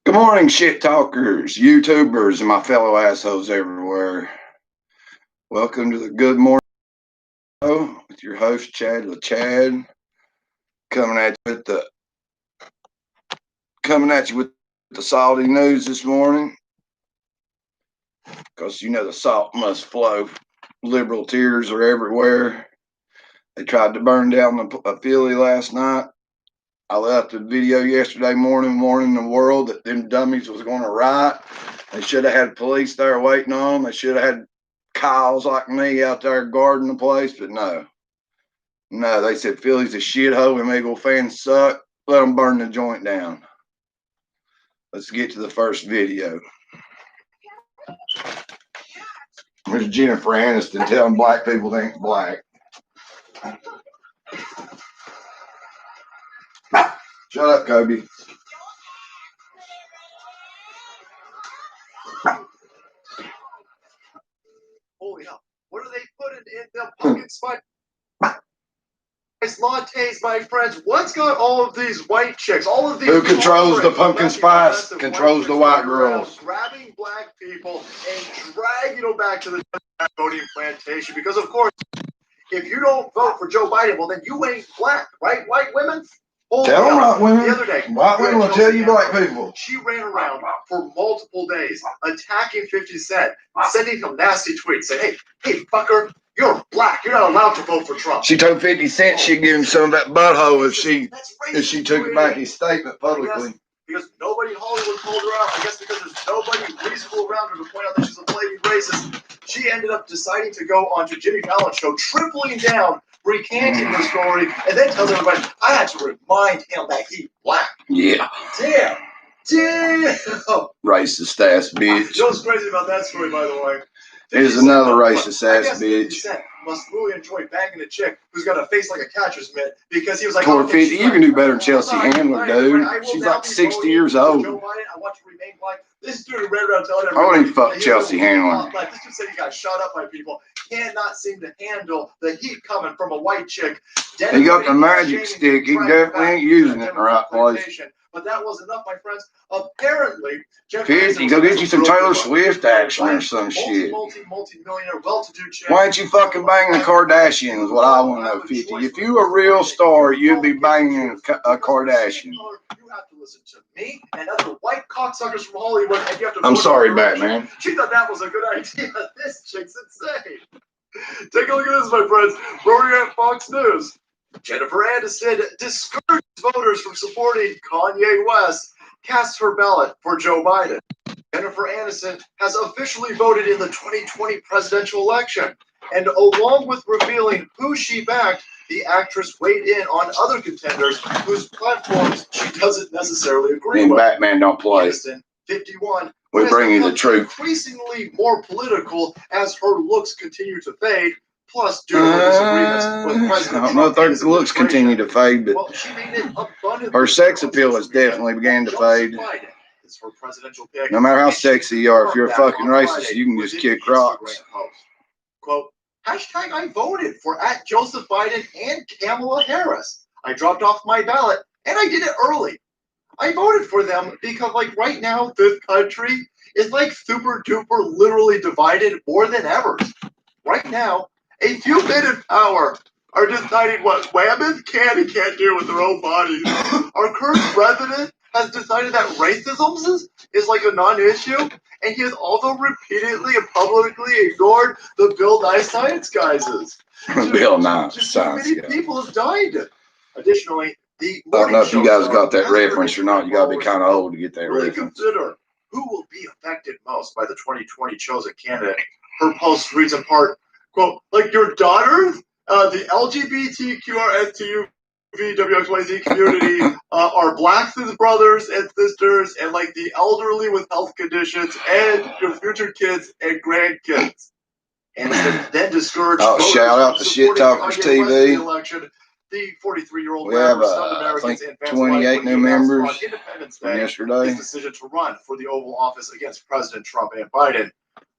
Good morning, shit talkers, YouTubers, and my fellow assholes everywhere. Welcome to the Good Morning Show with your host, Chad LaChad, coming at you with the salty news this morning. Because you know the salt must flow. Liberal tears are everywhere. They tried to burn down a Philly last night. I left a video yesterday morning warning the world that them dummies was going to riot. They should have had police there waiting on them. They should have had Kyles like me out there guarding the place, but no. No, they said Philly's a shithole and Eagle fans suck. Let them burn the joint down. Let's get to the first video. There's Jennifer Aniston telling black people they ain't black. Shut up, Kobe. Holy hell. What are they putting in the pumpkin spice lattes, my friends? What's got all of these white chicks? All of these. Who controls the pumpkin spice controls the white girls. Grabbing black people and dragging them back to the voting plantation. Because, of course, if you don't vote for Joe Biden, well, then you ain't black, right? White women? Tell them white women. The other day, white women will tell you black people. She ran around for multiple days attacking 50 Cent, sending him nasty tweets saying, hey, fucker, you're black. You're not allowed to vote for Trump. She told 50 Cent she'd give him some of that butthole if she took back his statement publicly. Because nobody in Hollywood called her out. I guess because there's nobody reasonable around her to point out that she's a flaming racist. She ended up deciding to go onto Jimmy Fallon's show, tripling down, recanting her story, and then tells everybody, I had to remind him that he's black. Yeah. Damn. Racist ass bitch. You know what's crazy about that story, by the way? Here's another racist ass bitch. 50 Cent must really enjoy banging a chick who's got a face like a catcher's mitt because he was like, Poor 50, you can do better than Chelsea Handler, dude. She's like 60 years old. Joe Biden, I want to remain black. This dude ran around telling everybody. I wouldn't fuck Chelsea Handler. Like, this dude said he got shot up by people. Cannot seem to handle the heat coming from a white chick. He got the magic stick. He definitely ain't using it in the right place. But that wasn't enough, my friends. Apparently, 50, go get you some Taylor Swift action or some shit. Multi-millionaire, well-to-do chick. Why ain't you fucking banging a Kardashian is what I want to know, 50. If you a real star, you'd be banging a Kardashian. You have to listen to me and other white cocksuckers from Hollywood, and you have to. I'm sorry, Batman. She thought that was a good idea. This chick's insane. Take a look at this, my friends. We're at Fox News. Jennifer Aniston discourages voters from supporting Kanye West, casts her ballot for Joe Biden. Jennifer Aniston has officially voted in the 2020 presidential election, and along with revealing who she backed, the actress weighed in on other contenders whose platforms she doesn't necessarily agree with. Batman don't play. Aniston, 51. We bring you the truth. Increasingly more political as her looks continue to fade. Plus, due to her disagreements with President I don't know if her looks continue to fade, but she made it abundantly her sex appeal has definitely began to fade. Her presidential pick. No matter how sexy you are, if you're a fucking racist, you can just kick rocks. Quote, hashtag I voted for at Joseph Biden and Kamala Harris. I dropped off my ballot, and I did it early. I voted for them because, like, right now, this country is, like, super duper literally divided more than ever. Right now, a few men in power are deciding what women can and can't do with their own bodies. Our current president has decided that racism is like a non-issue, and he has also repeatedly and publicly ignored the Bill Nye Science guises. Bill Nye Science Many people have died. Additionally, I don't know if you guys got that reference or not. You got to be kind of old to get that reference. Consider who will be affected most by the 2020 chosen candidate. Her post reads in part, quote, like your daughters, the LGBTQRSTUVWXYZ community are black brothers and sisters, and like the elderly with health conditions, and your future kids and grandkids. And then discouraged. Oh, shout out to Shit Talkers TV. Election. The 43-year-old we have, I think, 28 new members from yesterday. His decision to run for the Oval Office against President Trump and Biden.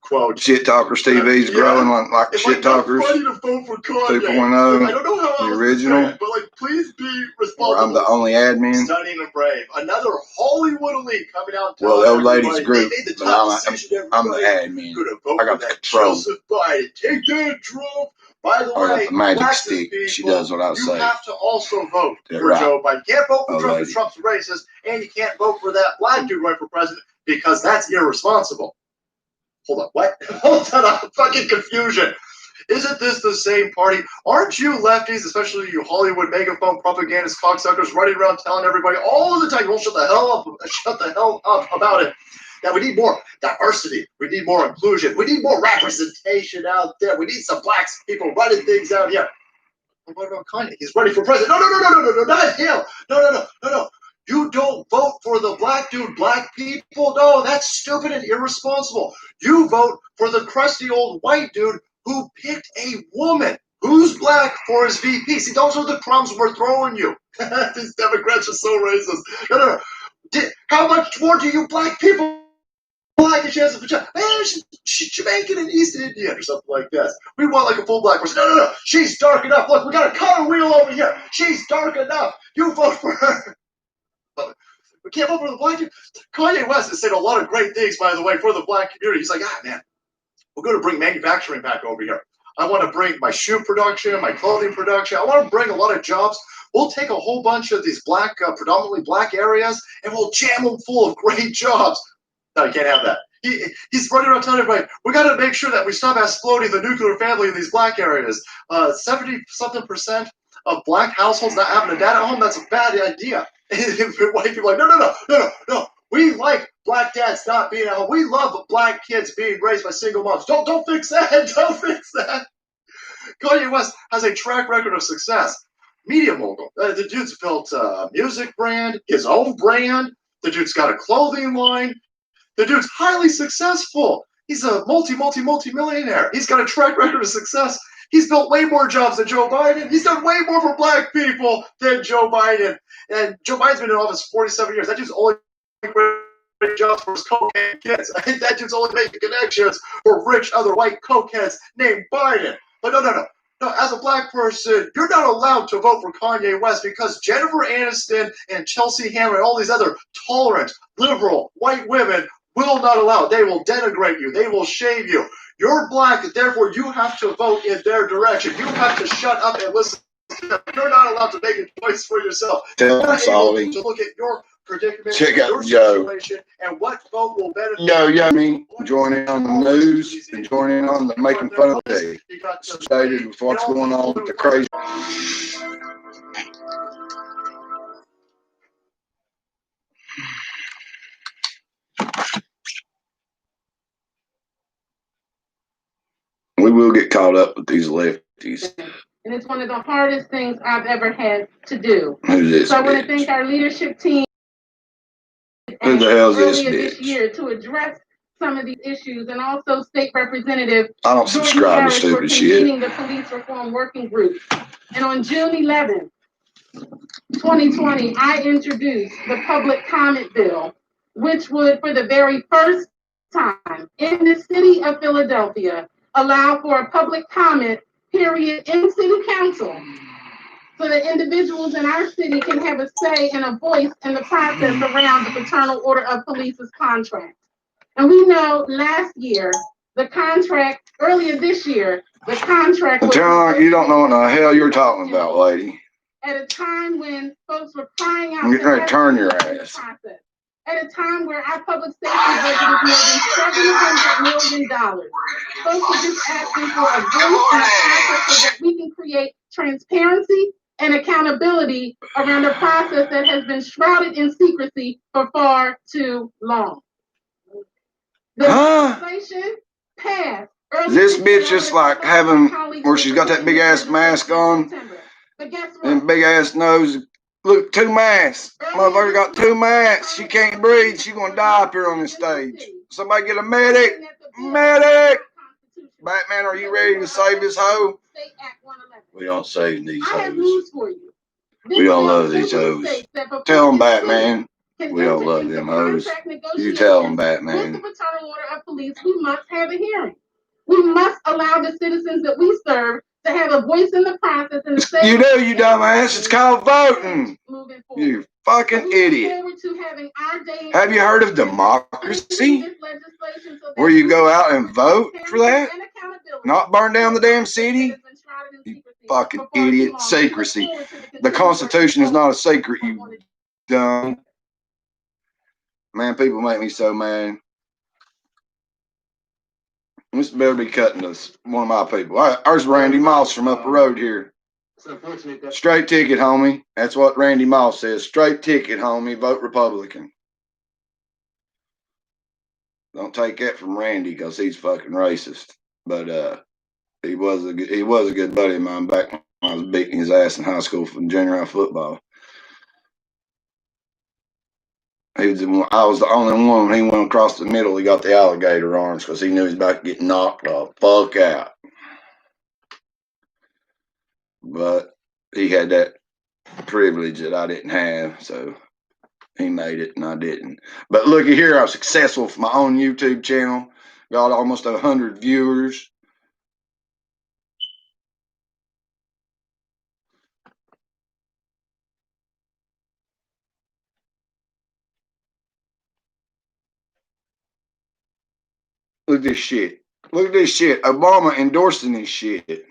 Quote, Shit Talkers TV's growing like it's Shit Talkers funny to vote for Kanye. 2.0, I don't know how the else original, to say it, but please be responsible. or I'm the only admin. Stunning and brave. Another Hollywood elite coming out. Well, the old lady's group, they made the but tough I'm the admin. I got the control. Joseph Biden. Take that, Trump. By the I way, got the magic stick. She does what I say. You have to also vote for right. Joe Biden. You can't vote for old Trump lady. because Trump's racist, and you can't vote for that black dude running for president because that's irresponsible. Hold on, what? Hold on, I'm fucking confusion. Isn't this the same party? Aren't you lefties, especially you Hollywood megaphone propagandist cocksuckers, running around telling everybody all the time, you won't shut the hell up about it, that we need more diversity, we need more inclusion, we need more representation out there, we need some black people running things out here. But what about Kanye? He's running for president. No, not him. No. You don't vote for the black dude, black people. No, that's stupid and irresponsible. You vote for the crusty old white dude who picked a woman who's black for his VP. See, those are the crumbs we're throwing you. These Democrats are so racist. No. How much more do you black people like a chance of a job? She's Jamaican and East Indian or something like that. We want like a full black person. No. She's dark enough. Look, we got a color wheel over here. She's dark enough. You vote for her. We can't vote for the black dude. Kanye West has said a lot of great things, by the way, for the black community. He's like, man, we're going to bring manufacturing back over here. I want to bring my shoe production, my clothing production. I want to bring a lot of jobs. We'll take a whole bunch of these black, predominantly black areas, and we'll jam them full of great jobs. No, you can't have that. He's running around telling everybody, we got to make sure that we stop exploding the nuclear family in these black areas. 70-something% of black households not having a dad at home, that's a bad idea. White people are like, no. We like black dads not being at home. We love black kids being raised by single moms. Don't fix that. Don't fix that. Kanye West has a track record of success. Media mogul. The dude's built a music brand, his own brand. The dude's got a clothing line. The dude's highly successful. He's a multi-millionaire. He's got a track record of success. He's built way more jobs than Joe Biden. He's done way more for black people than Joe Biden. And Joe Biden's been in office 47 years. That dude's only great jobs for his cokehead kids. I think that dude's only making connections for rich other white cokeheads named Biden. But no. As a black person, you're not allowed to vote for Kanye West because Jennifer Aniston and Chelsea Handler and all these other tolerant, liberal, white women will not allow it. They will denigrate you. They will shame you. You're black, therefore you have to vote in their direction. You have to shut up and listen to them. You're not allowed to make a choice for yourself. You're not able to look at your predicament, check out your Joe. situation, and what vote will benefit you. Joining on the news and joining on the making fun of the day. Stated with what's going on with the crazy. We will get caught up with these lefties. And it's one of the hardest things I've ever had to do. Who's this So I want bitch? to thank our leadership team. Who the hell's this earlier bitch? this year to address some of these issues, and also State Representative I don't subscribe to stupid shit. The police reform working group. And on June 11th, 2020, I introduced the public comment bill, which would, for the very first time in the city of Philadelphia, allow for a public comment period in city council, so that individuals in our city can have a say and a voice in the process around the Fraternal Order of Police's contract. And we know last year, earlier this year, the contract was— You don't know what the hell you're talking about, lady. At a time when folks were crying out— I'm getting ready to turn your ass. At a time where our public safety budget is more than $700 million. Folks are just asking for a voice in the process so that we can create transparency and accountability around a process that has been shrouded in secrecy for far too long. The legislation passed. This bitch just like having where she's got that big ass mask on and big ass nose. Look, 2 masks. Motherfucker got 2 masks. She can't breathe. She gonna die up here on this stage. Somebody get a medic. Medic. Batman, are you ready to save this hoe? We don't save these hoes. We don't love these hoes. Tell them, Batman. can We all enter love into them hoes. contract You tell them, negotiations with the Batman. paternal order of police, we must have a hearing. We must allow the citizens that we serve to have a voice in the process. And You do, you dumbass. It's called voting. You fucking idiot. Have you heard of democracy? Where you go out and vote for that? Not burn down the damn city? You fucking idiot. Secrecy. The Constitution is not a secret, you dumb. Man, people make me so mad. This better be cutting us. One of my people. There's Randy Moss from up the road here. Straight ticket, homie. That's what Randy Moss says. Straight ticket, homie. Vote Republican. Don't take that from Randy because he's fucking racist. But he was a good buddy of mine back when I was beating his ass in high school for junior high football. I was the only one when he went across the middle. He got the alligator arms because he knew he was about to get knocked the fuck out. But he had that privilege that I didn't have, so he made it and I didn't. But looky here, I was successful for my own YouTube channel. Got almost 100 viewers. Look at this shit. Look at this shit. Obama endorsing this shit.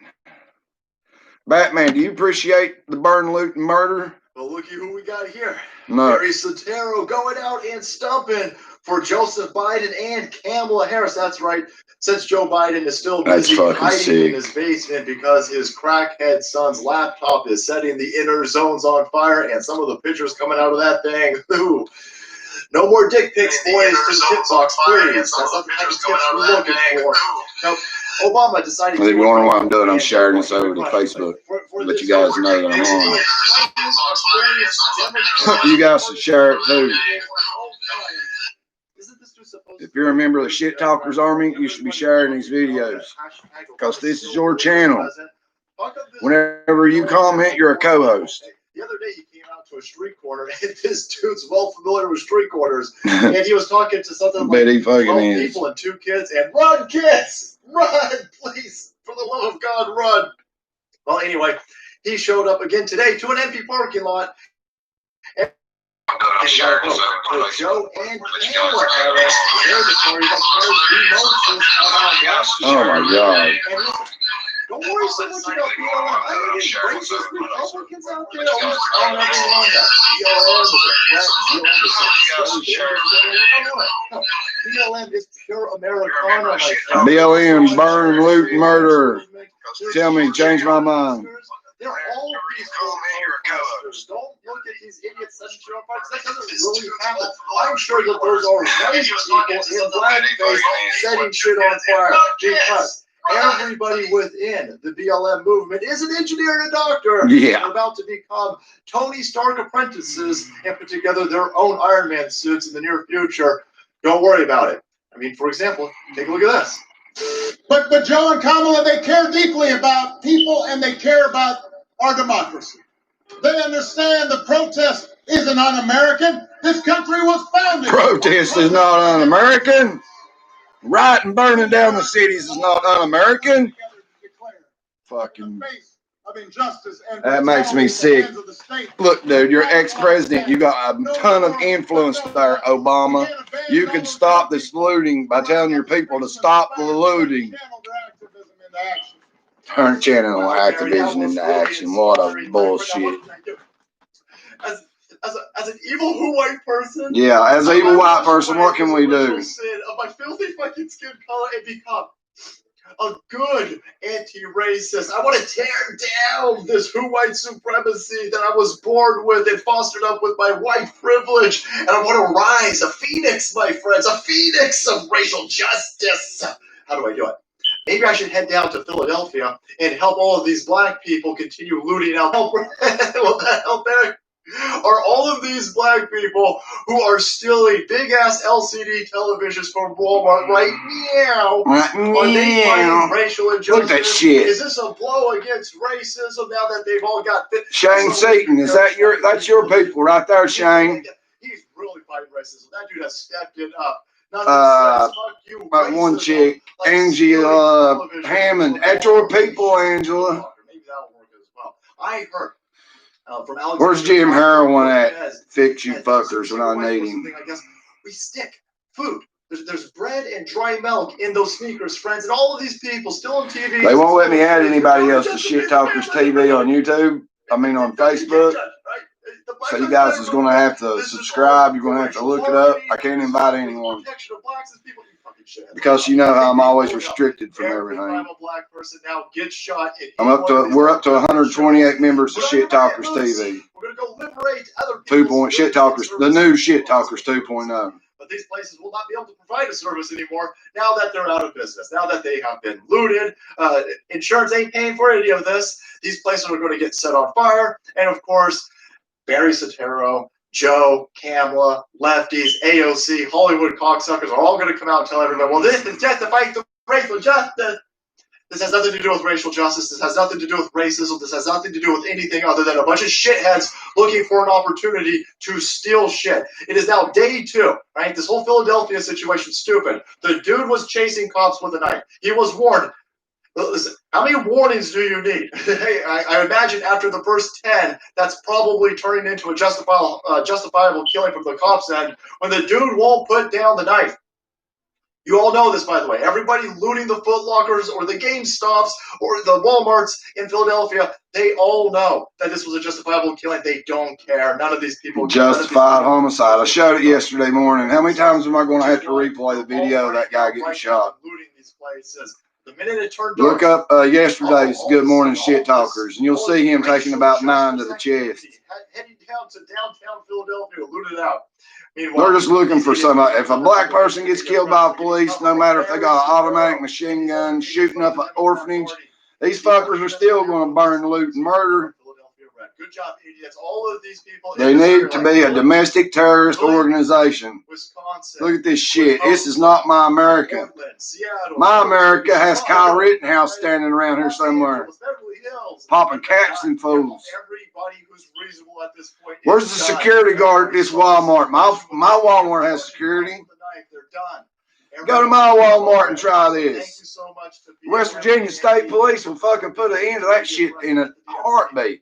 Batman, do you appreciate the burn, loot, and murder? Well, looky who we got here. No. Barry Soetoro going out and stumping for Joseph Biden and Kamala Harris. That's right. Since Joe Biden is still busy hiding in his basement because his crackhead son's laptop is setting the inner zones on fire, and some of the pictures coming out of that thing. Ooh. No more dick pics, boys, to the tip box, please. That's not the type of tips we're looking for. Now, Obama decided if you wonder why I'm doing, I'm sharing this over to Facebook. Let you guys know that I'm on. You guys should share it too. If you're a member of the Shit Talkers Army, you should be sharing these videos because this is your channel. Whenever you comment, you're a co-host. The other day, he came out to a street corner, and this dude's well familiar with street corners, and he was talking to something like 12 people and 2 kids, and run, kids! Run, please! For the love of God, run! Well, anyway, he showed up again today to an empty parking lot. And Joe and Kamala Harris, oh my God. Don't worry so much about BLM. I mean, racist Republicans out there always calling everyone that BLM is pure Americana. BLM, burn, loot, murder. Tell me, change my mind. They're all peaceful protesters. Don't look at these idiots setting shit on fire. That doesn't really happen. I'm sure that those are white people in blackface setting shit on fire because everybody within the BLM movement is an engineer and a doctor. Yeah. They're about to become Tony Stark apprentices and put together their own Iron Man suits in the near future. Don't worry about it. I mean, for example, take a look at this. But Joe and Kamala, they care deeply about people and they care about our democracy. They understand the protest isn't un-American. This country was founded. Protest is not un-American. Right and burning down the cities is not un-American. Fucking. That makes me sick. Look, dude, you're ex-president. You got a ton of influence there, Obama. You could stop this looting by telling your people to stop the looting. Turn channel activism into action. What a bullshit. As an evil white person. Yeah, as an evil white person, what can we do? Sin of my filthy fucking skin color and become a good anti-racist. I want to tear down this white supremacy that I was born with and fostered up with my white privilege. And I want to rise, a phoenix, my friends, a phoenix of racial justice. How do I do it? Maybe I should head down to Philadelphia and help all of these black people continue looting out. Will that help, Eric? Are all of these black people who are stealing big-ass LCD televisions from Walmart right now, are they fighting racial injustice? Look at that shit. Is this a blow against racism now that they've all got... Shane Seaton, is that that's your people right there, Shane? He's really fighting racism. That dude has stepped it up. Nothing says, fuck you, But one racism, chick, like Angela stealing Hammond, television at your from people, Angela. Maybe that'll work as well. I heard from Alexander. Where's Jim Heroin at? Cortez, Fix you and fuckers when I White need or him. something, I guess we stick food. There's bread and dry milk in those sneakers, friends, and all of these people still on TV. They won't let me add anybody else to Shit Talkers TV on YouTube. I mean on Facebook. So you guys is going to have to subscribe. You're going to have to look it up. I can't invite anyone. Because you know how I'm always restricted from everything. We're up to 128 members of Shit Talkers TV. We're going to go liberate other 2. Shit Talkers, the new Shit Talkers 2.0. But these places will not be able to provide a service anymore now that they're out of business, now that they have been looted. Insurance ain't paying for any of this. These places are going to get set on fire. And of course, Barry Soetoro, Joe, Kamala, lefties, AOC, Hollywood cocksuckers are all going to come out and tell everyone, well, this is just a fight for racial justice. This has nothing to do with racial justice. This has nothing to do with racism. This has nothing to do with anything other than a bunch of shitheads looking for an opportunity to steal shit. It is now day 2, right? This whole Philadelphia situation is stupid. The dude was chasing cops with a knife. He was warned. Listen, how many warnings do you need? I imagine after the first 10, that's probably turning into a justifiable killing from the cops' end when the dude won't put down the knife. You all know this, by the way. Everybody looting the Foot Lockers or the GameStops or the Walmarts in Philadelphia, they all know that this was a justifiable killing. They don't care. None of these people. Justified homicide. I showed it yesterday morning. How many times am I going to have to replay the video of that guy getting shot? Looting these places. The minute it turned Look up yesterday's Good Morning Shit Talkers, and you'll see him taking about 9 to the chest. Heading down to downtown Philadelphia, looted out. They're just looking for somebody. If a black person gets killed by police, no matter if they got an automatic machine gun shooting up an orphanage, these fuckers are still going to burn, loot, and murder. Good job, idiots. All of these people. They need to be a domestic terrorist organization. Wisconsin. Look at this shit. This is not my America. My America has Kyle Rittenhouse standing around here somewhere, popping caps and fools. Where's the security guard at this Walmart? My Walmart has security. Go to my Walmart and try this. West Virginia State Police will fucking put an end to that shit in a heartbeat.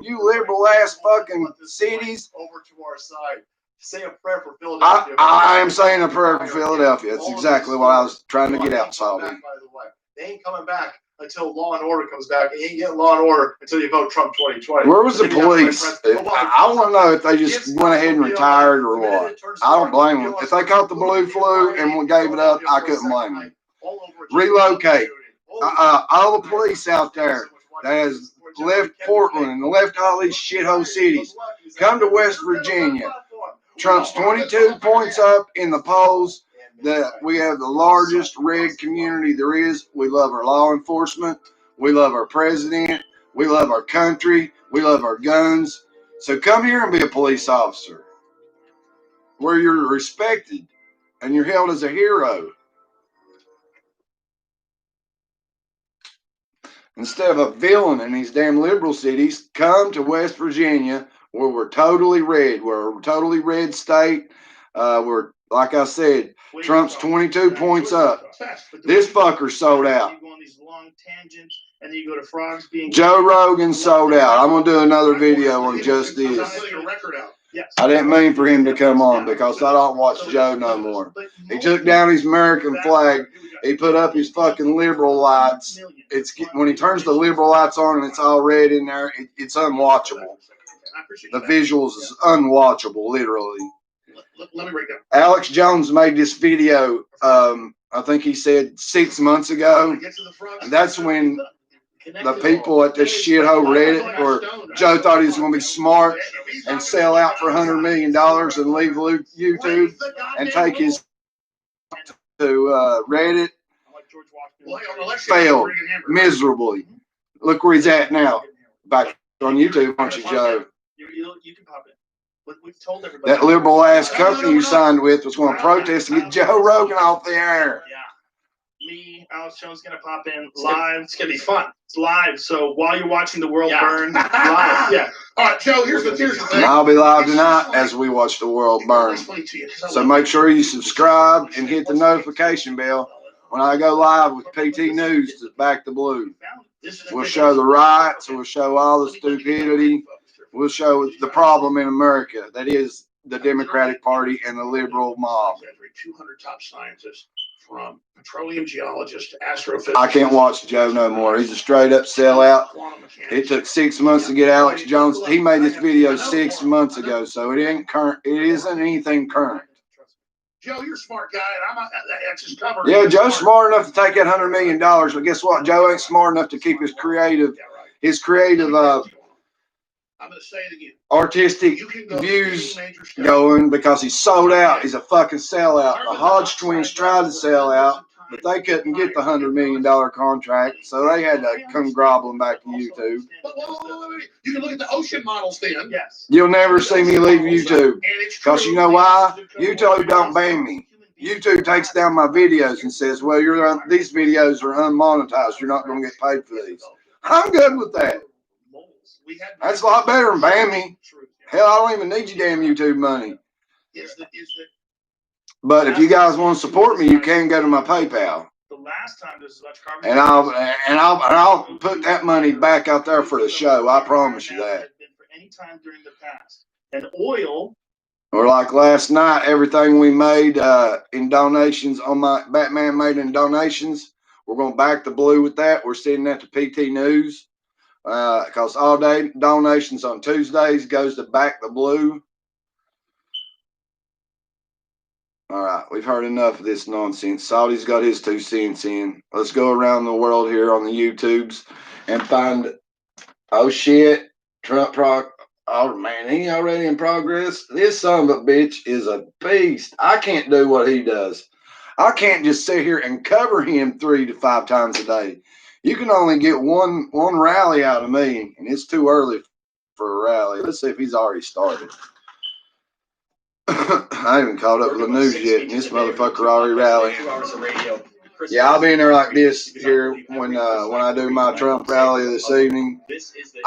You liberal ass fucking cities. Over to our side. Say a prayer for Philadelphia. I am saying a prayer for Philadelphia. That's exactly what I was trying to get out, Salty. They ain't coming back until Law and Order comes back. You ain't getting Law and Order until you vote Trump 2020. Where was the police? I want to know if they just went ahead and retired or what. I don't blame them. If they caught the blue flu and gave it up, I couldn't blame them. Relocate. All the police out there that has left Portland and left all these shithole cities, come to West Virginia. Trump's 22 points up in the polls. That we have the largest red community there is. We love our law enforcement. We love our president. We love our country. We love our guns. So come here and be a police officer where you're respected and you're held as a hero. Instead of a villain in these damn liberal cities, come to West Virginia where we're totally red. We're a totally red state. We're, like I said, Trump's 22 points up. This fucker sold out. Joe Rogan sold out. I'm going to do another video on just this. I didn't mean for him to come on because I don't watch Joe no more. He took down his American flag. He put up his fucking liberal lights. It's when he turns the liberal lights on and it's all red in there, it's unwatchable. The visuals is unwatchable, literally. Let me break down. Alex Jones made this video, I think he said 6 months ago. And that's when the people at this shithole Reddit, where Joe thought he was going to be smart and sell out for $100 million and leave YouTube and take his to Reddit, failed miserably. Look where he's at now. Back on YouTube, aren't you, Joe? You can pop it. We've told everybody. That liberal ass company you signed with was going to protest and get Joe Rogan off the air. me, Alex Jones, gonna pop in live. It's gonna be fun. It's live. So while you're watching the world burn, live. Yeah. All right, Joe. Here's the thing. And I'll be live tonight as we watch the world burn. So make sure you subscribe and hit the notification bell when I go live with PT News to Back the Blue. We'll show the riots. We'll show all the stupidity. We'll show the problem in America. That is the Democratic Party and the liberal mob. 200 top scientists, from petroleum geologists to astrophysicists. I can't watch Joe no more. He's a straight up sellout. It took 6 months to get Alex Jones. He made this video 6 months ago, so it ain't current. It isn't anything current. Joe, you're a smart guy, and that's his cover. Yeah, Joe's smart enough to take that $100 million, but guess what? Joe ain't smart enough to keep his creative I'm going to say it again. artistic views going because he's sold out. He's a fucking sellout. The Hodge twins tried to sell out, but they couldn't get the $100 million contract, so they had to come groveling back to YouTube. But wait. You can look at the ocean models then. Yes. You'll never see me leave YouTube because you know why? YouTube don't ban me. YouTube takes down my videos and says, well, these videos are unmonetized. You're not going to get paid for these. I'm good with that. That's a lot better than ban me. Hell, I don't even need your damn YouTube money. But if you guys want to support me, you can go to my PayPal. The last time there's as much carbon. And I'll put that money back out there for the show. I promise you that. For any time during the past. And oil. Or like last night, everything we made in donations on my Batman made in donations, we're going to back the blue with that. We're sending that to PT News. Because all day donations on Tuesdays goes to Back the Blue. All right, we've heard enough of this nonsense. Saudi's got his 2 cents in. Let's go around the world here on the YouTubes and find, oh shit, oh man, he already in progress. This son of a bitch is a beast. I can't do what he does. I can't just sit here and cover him 3 to 5 times a day. You can only get one rally out of me, and it's too early for a rally. Let's see if he's already started. I haven't caught up with the news yet, and this motherfucker already rallying. Yeah, I'll be in there like this here when I do my Trump rally this evening.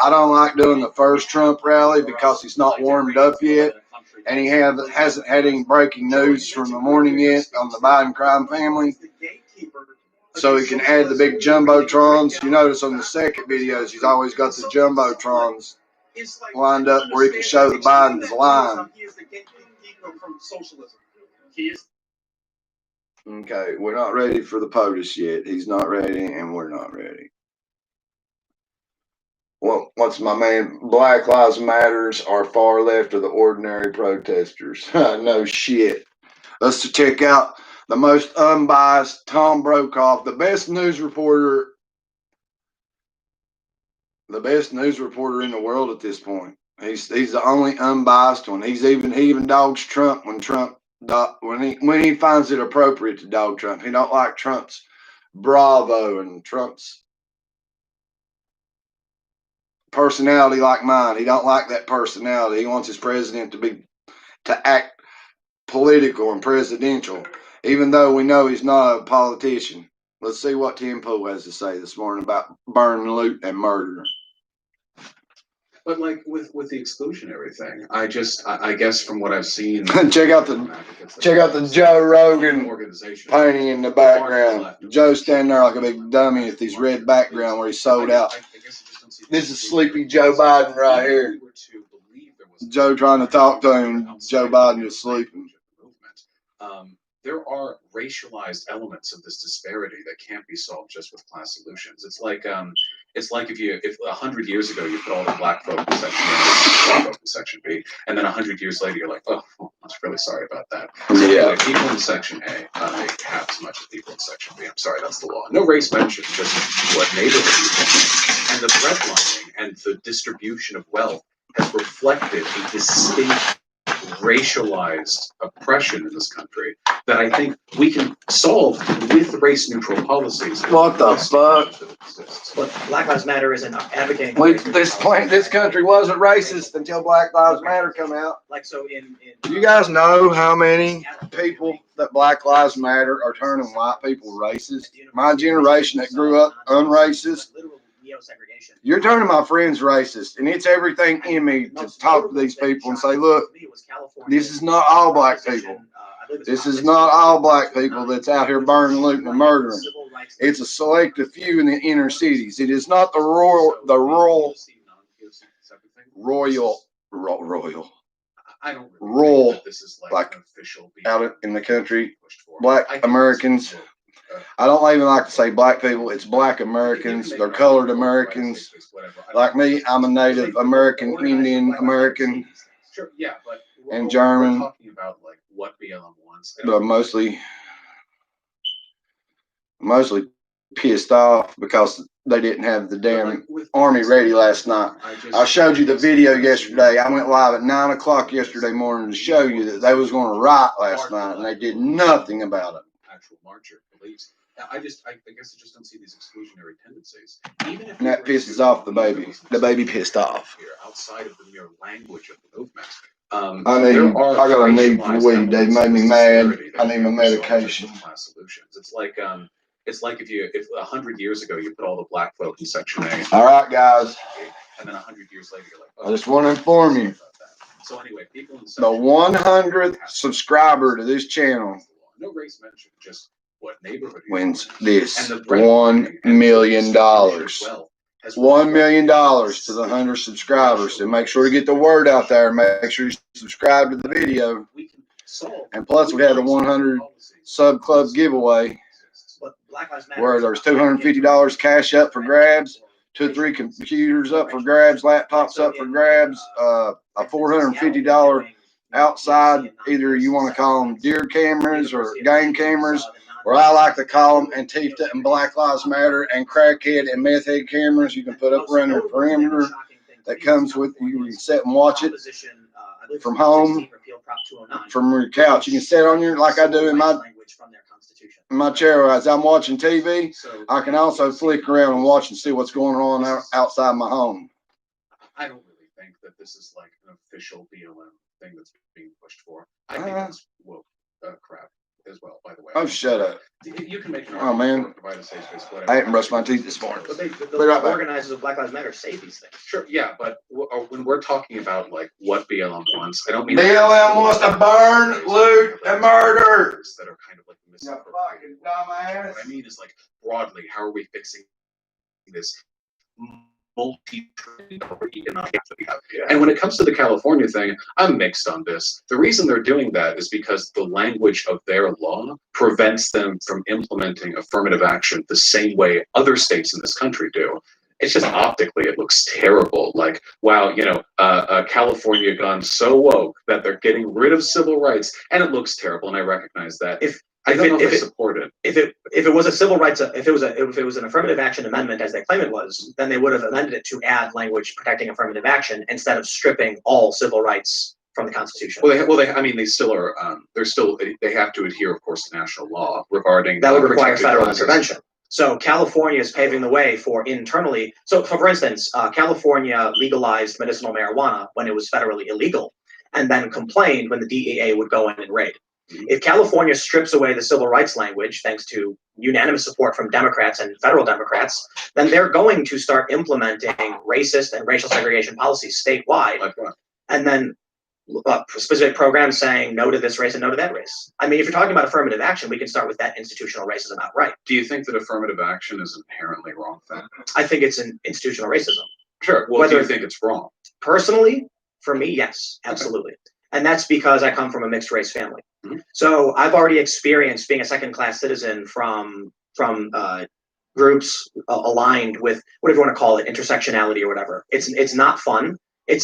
I don't like doing the first Trump rally because he's not warmed up yet, and he hasn't had any breaking news from the morning yet on the Biden crime family. So he can add the big jumbotrons. You notice on the second videos, he's always got the jumbotrons lined up where he can show the Biden's line. Okay, we're not ready for the POTUS yet. He's not ready, and we're not ready. Well, what's my man? Black Lives Matters are far left of the ordinary protesters. No shit. Let's check out the most unbiased Tom Brokaw, the best news reporter in the world at this point. He's the only unbiased one. He even dogs Trump when he finds it appropriate to dog Trump. He don't like Trump's bravo and Trump's personality like mine. He don't like that personality. He wants his president to act political and presidential, even though we know he's not a politician. Let's see what Tim Pool has to say this morning about burn, loot, and murder. But like with the exclusionary thing, I guess from what I've seen, check out the Joe Rogan painting in the background. Joe standing there like a big dummy with his red background where he's sold out. This is sleepy Joe Biden right here. Joe trying to talk to him. Joe Biden is sleeping. There are racialized elements of this disparity that can't be solved just with class solutions. It's like if 100 years ago you put all the black folk in section A and white folk in section B, and then 100 years later you're like, oh, I'm really sorry about that. So yeah. People in section A make half as much as people in section B. I'm sorry, that's the law. No race mentioned, just what neighborhood people. And the redlining and the distribution of wealth has reflected a distinct racialized oppression in this country that I think we can solve with race-neutral policies. What the fuck? But Black Lives Matter isn't advocating. This country wasn't racist until Black Lives Matter come out. Like so in Do you guys know how many people that Black Lives Matter are turning white people racist? My generation that grew up unracist, you're turning my friends racist, and it's everything in me to talk to these people and say, look, this is not all black people. This is not all black people that's out here burning, looting, and murdering. It's a selective few in the inner cities. It is not the royal. I don't really Roll, think that this is like, an official out in the country, black Americans. I don't even like to say black people. It's black Americans. They're colored Americans. Like me, I'm a Native American, Indian American, Sure, yeah, but and German. We're talking about like what BLM wants. But mostly pissed off because they didn't have the damn army ready last night. I showed you the video yesterday. I went live at 9 o'clock yesterday morning to show you that they was going to riot last night, and they did nothing about it. Actual marcher beliefs. I guess I just don't see these exclusionary tendencies. Even if And that pisses off the baby. The baby pissed off. Outside of the mere language of the movement. I got a need for weed. They made me mad. I need my medication. Solutions. It's like if 100 years ago you put all the black folk in Section A. All right, guys. And then 100 years later you're like, I just want to inform you. So anyway, people in the 100th subscriber to this channel. No race mentioned, just what neighborhood wins this $1 million. $1 million to the 100 subscribers. And make sure to get the word out there. Make sure you subscribe to the video. And plus, we had the 100 sub club giveaway where there's $250 cash up for grabs, 2 or 3 computers up for grabs, laptops up for grabs, a $450 outside, either you want to call them deer cameras or game cameras, or I like to call them Antifa and Black Lives Matter and crackhead and meth head cameras. You can put up around your perimeter that comes with you. You can sit and watch it from home, from your couch. You can sit on your, like I do in my chair as I'm watching TV. I can also flick around and watch and see what's going on outside my home. I don't really think that this is like an official BLM thing that's being pushed for. I think that's crap as well, by the way. Oh, shut up. You can make an man. Provide a safe space, whatever. I haven't brushed my teeth this morning. But the organizers of Black Lives Matter say these things. Sure, yeah, but when we're talking about like what BLM wants, I don't mean BLM wants to burn, loot, and murder. That are kind of like fucking dumbass. What I mean is like broadly, how are we fixing this multi-trillion-dollar economic that we have? And when it comes to the California thing, I'm mixed on this. The reason they're doing that is because the language of their law prevents them from implementing affirmative action the same way other states in this country do. It's just optically, it looks terrible. Like, wow, California gone so woke that they're getting rid of civil rights, and it looks terrible. And I recognize that. I don't know if I support it. If it was a civil rights, if it was an affirmative action amendment as they claim it was, then they would have amended it to add language protecting affirmative action instead of stripping all civil rights from the Constitution. They still are. They have to adhere, of course, to national law regarding that would require federal intervention. So California is paving the way for internally. So, for instance, California legalized medicinal marijuana when it was federally illegal, and then complained when the DEA would go in and raid. If California strips away the civil rights language, thanks to unanimous support from Democrats and federal Democrats, then they're going to start implementing racist and racial segregation policies statewide. Like what? And then specific programs saying no to this race and no to that race. I mean, if you're talking about affirmative action, we can start with that institutional racism outright. Do you think that affirmative action is inherently wrong then? I think it's an institutional racism. Sure. Well, do you think it's wrong? Personally, for me, yes, absolutely. Okay. And that's because I come from a mixed race family. Mm-hmm. So I've already experienced being a second-class citizen from groups aligned with whatever you want to call it, intersectionality or whatever. It's not fun.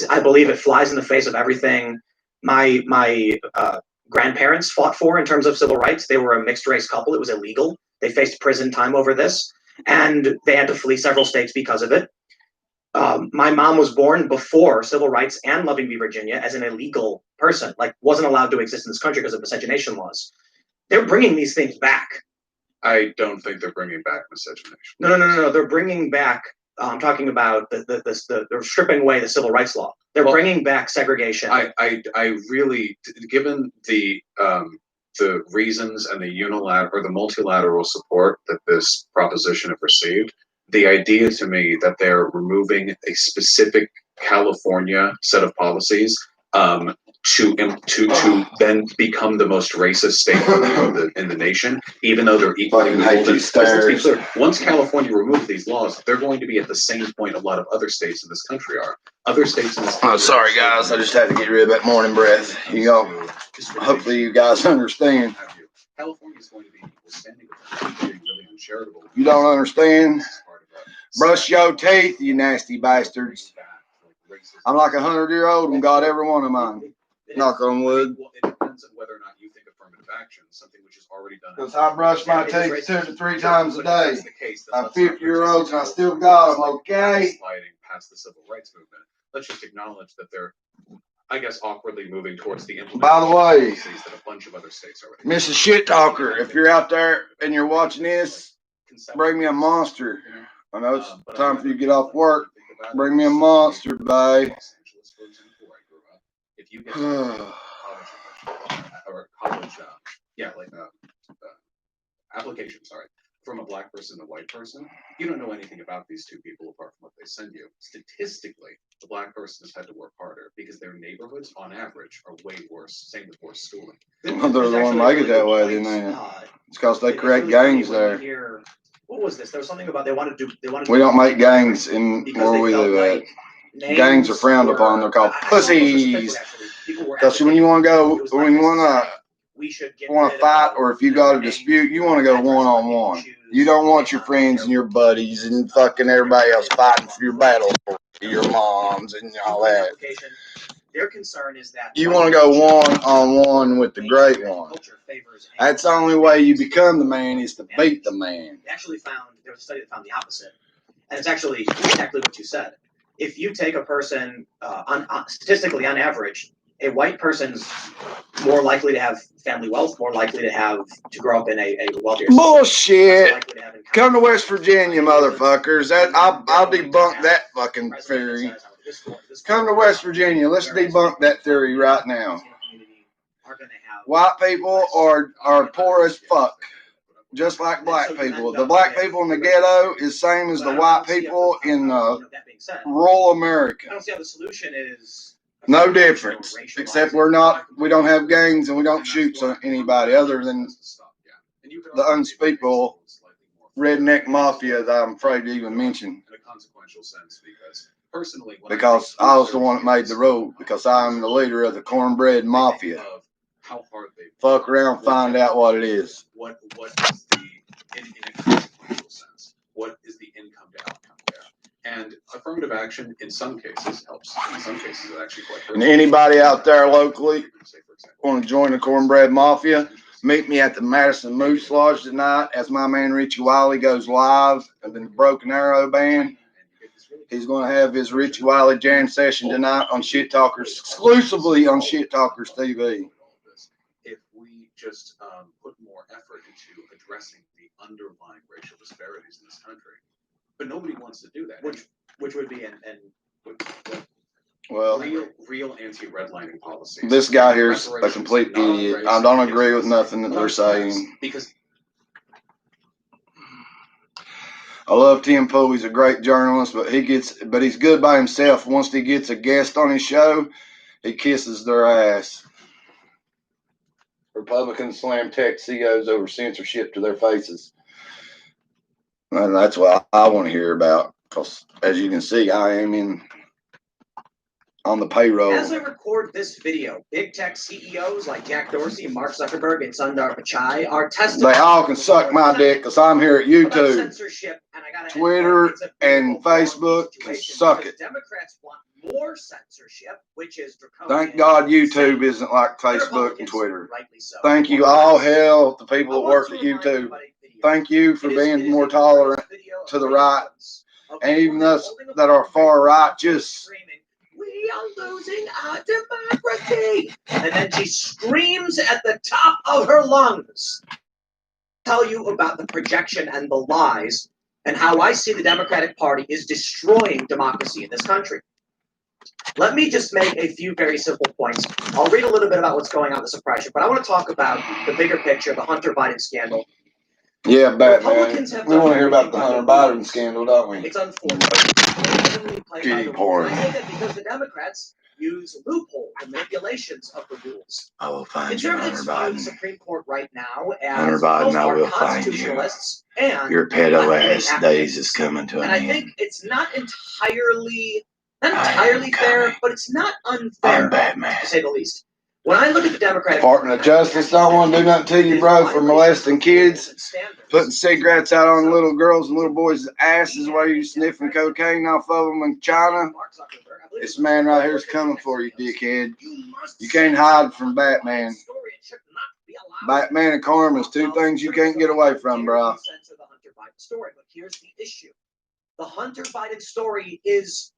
I believe it flies in the face of everything my grandparents fought for in terms of civil rights. They were a mixed race couple. It was illegal. They faced prison time over this, and they had to flee several states because of it. My mom was born before civil rights and Loving v. Virginia as an illegal person, like wasn't allowed to exist in this country because of miscegenation laws. They're bringing these things back. I don't think they're bringing back miscegenation. No. They're bringing back. I'm talking about they're stripping away the civil rights law. They're bringing back segregation. I really, given the reasons and the multilateral support that this proposition have received, the idea to me that they're removing a specific California set of policies to then become the most racist state in the nation, even though they're equally Fucking hate these Let's be stairs. clear, once California removes these laws, they're going to be at the same point a lot of other states in this country are. Other states in this country. Oh, sorry guys, I just had to get rid of that morning breath. You know, hopefully you guys understand. California is going to be equal standing with them, being really uncharitable. You don't understand? Brush your teeth, you nasty bastards. I'm like 100-year-old and got every one of mine. Knock on wood. Well, it depends on whether or not you think affirmative action is something which is already done. Because I brush my teeth 2 to 3 times a day. I'm 50-year-old and I still got them, okay? Sliding past the civil rights movement. Let's just acknowledge that they're, I guess, awkwardly moving towards the implementation By the way, policies that a bunch of other states already. Mrs. Shit Talker, if you're out there and you're watching this, bring me a monster. I know it's time for you to get off work. Bring me a monster, babe. If you get or college, application, sorry, from a black person and a white person, you don't know anything about these two people apart from what they send you. Statistically, the black person has had to work harder because their neighborhoods, on average, are way worse. Same with worse schooling. Well, they're the one make it that way, didn't they? It's because they create gangs there. What was this? There was something about they wanted to. We don't make gangs in where we live at. Gangs are frowned upon. They're called pussies. Because when you want to go, when you want to fight, or if you got a dispute, you want to go one-on-one. You don't want your friends and your buddies and fucking everybody else fighting for your battle, for your moms and all that. Their concern is that you want to go one-on-one with the great one. That's the only way you become the man, is to beat the man. They actually found, there was a study that found the opposite. And it's actually exactly what you said. If you take a person, statistically on average, a white person's more likely to have family wealth, more likely to grow up in a wealthier society. Bullshit! Come to West Virginia, motherfuckers. I'll debunk that fucking theory. Come to West Virginia. Let's debunk that theory right now. White people are poor as fuck, just like black people. The black people in the ghetto is same as the white people in rural America. I don't see how the solution is no difference, except we don't have gangs and we don't shoot anybody other than the unspeakable redneck mafia that I'm afraid to even mention. In a consequential sense, because personally, because I was the one that made the road, because I'm the leader of the cornbread mafia. How hard they fuck around, find out what it is. What is the in a consequential sense? What is the income to outcome there? And affirmative action in some cases helps. In some cases, it actually quite hurts. And anybody out there locally want to join the cornbread mafia? Meet me at the Madison Moose Lodge tonight as my man Richie Wiley goes live and the Broken Arrow Band. He's going to have his Richie Wiley jam session tonight on Shit Talkers, exclusively on Shit Talkers TV. If we just put more effort into addressing the underlying racial disparities in this country, but nobody wants to do that. Which would be well, real anti-redlining policies. This guy here's a complete idiot. I don't agree with nothing that they're saying. Because I love Tim Pool. He's a great journalist, but he's good by himself. Once he gets a guest on his show, he kisses their ass. Republicans slam tech CEOs over censorship to their faces. And that's what I want to hear about. Because as you can see, I am on the payroll. As I record this video, big tech CEOs like Jack Dorsey, Mark Zuckerberg, and Sundar Pichai are testifying. They all can suck my dick because I'm here at YouTube. Censorship, and I gotta Twitter and Facebook can suck it. Democrats want more censorship, which is draconian. Thank God YouTube isn't like Facebook and Twitter. Thank you, all hell, the people that work at YouTube. Thank you for being more tolerant to the right. And even us that are far right, just We are losing our democracy. And then she screams at the top of her lungs. Tell you about the projection and the lies and how I see the Democratic Party is destroying democracy in this country. Let me just make a few very simple points. I'll read a little bit about what's going on with the suppression, but I want to talk about the bigger picture, the Hunter Biden scandal. Yeah, Batman. Republicans have We want to hear about the done Hunter Biden scandal, don't we? It's unfortunate. Keep pouring. I say that because the Democrats use loopholes and manipulations of the rules. I will find you, Hunter Conservatives view Biden. the Supreme Court right now as Hunter Biden, I will find you. constitutionalists and Your pedo left-wing ass days activists. is coming to an And I end. think it's not entirely I am fair, coming. but it's not unfair, I'm Batman. to say the least. When I look at the Democratic Department of Justice don't want to do nothing to you, bro, for molesting kids, putting cigarettes out on little girls and little boys' asses while you're sniffing cocaine off of them in China. This man right here is coming for you, dickhead. You can't hide from Batman. Batman and karma is two things you can't get away from, bro. But here's the issue. The Hunter Biden story is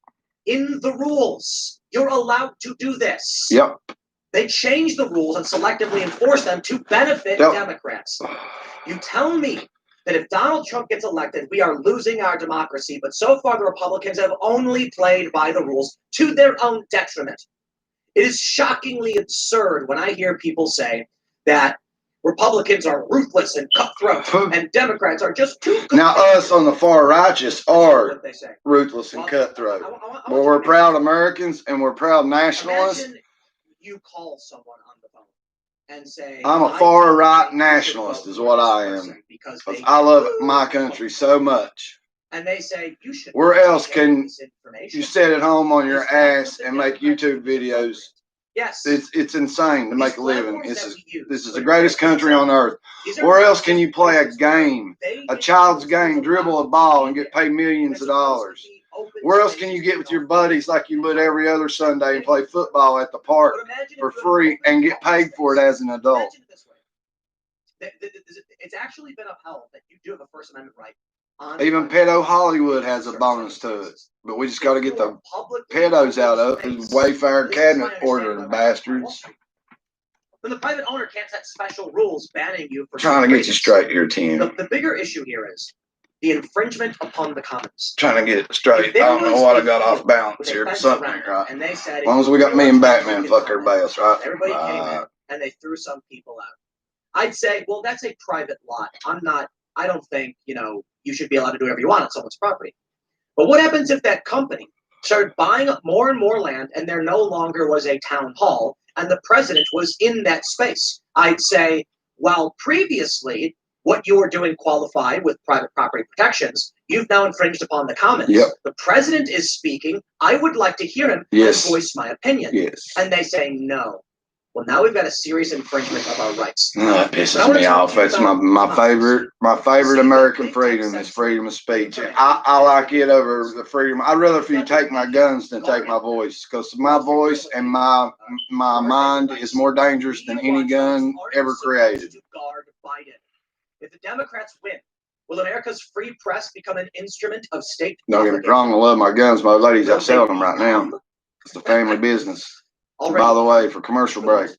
in the rules. You're allowed to do this. Yep. They change the rules and selectively enforce them to benefit Democrats. You tell me that if Donald Trump gets elected, we are losing our democracy, but so far the Republicans have only played by the rules to their own detriment. It is shockingly absurd when I hear people say that Republicans are ruthless and cutthroat and Democrats are just too good. Now us on the far righteous are ruthless and cutthroat. But we're proud Americans and we're proud nationalists. Imagine you call someone on the phone and say, I'm a far right nationalist is what I am. Because I love my country so much. And they say, you should. Where else can you sit at home on your ass and make YouTube videos? Yes. It's insane to make a living. This is the greatest country on earth. Where else can you play a game, a child's game, dribble a ball and get paid millions of dollars? Where else can you get with your buddies like you would every other Sunday and play football at the park for free and get paid for it as an adult? It's actually been upheld that you do have a First Amendment right. Even pedo Hollywood has a bonus to it. But we just got to get the pedos out of it. Wayfair cabinet ordering bastards. But the private owner can't set special rules banning you for trying to get you straight here, Tim. The bigger issue here is the infringement upon the commons. Trying to get it straight. I don't know what I got off balance here, but something ain't right. And they said, as long as we got me and Batman, fuck everybody else, right? Everybody came in and they threw some people out. I'd say, well, that's a private lot. I don't think, you should be allowed to do whatever you want on someone's property. But what happens if that company started buying up more and more land and there no longer was a town hall and the president was in that space? I'd say, while previously what you were doing qualified with private property protections, you've now infringed upon the commons. Yep. The president is speaking. I would like to hear him and voice my opinion. Yes. And they say no. Well, now we've got a serious infringement of our rights. That pisses me off. That's my favorite American freedom is freedom of speech. I like it over the freedom. I'd rather for you take my guns than take my voice, because my voice and my mind is more dangerous than any gun ever created. If the Democrats win, will America's free press become an instrument of state? Don't get me wrong, I love my guns. My ladies out selling them right now. It's a family business. By the way, for commercial break,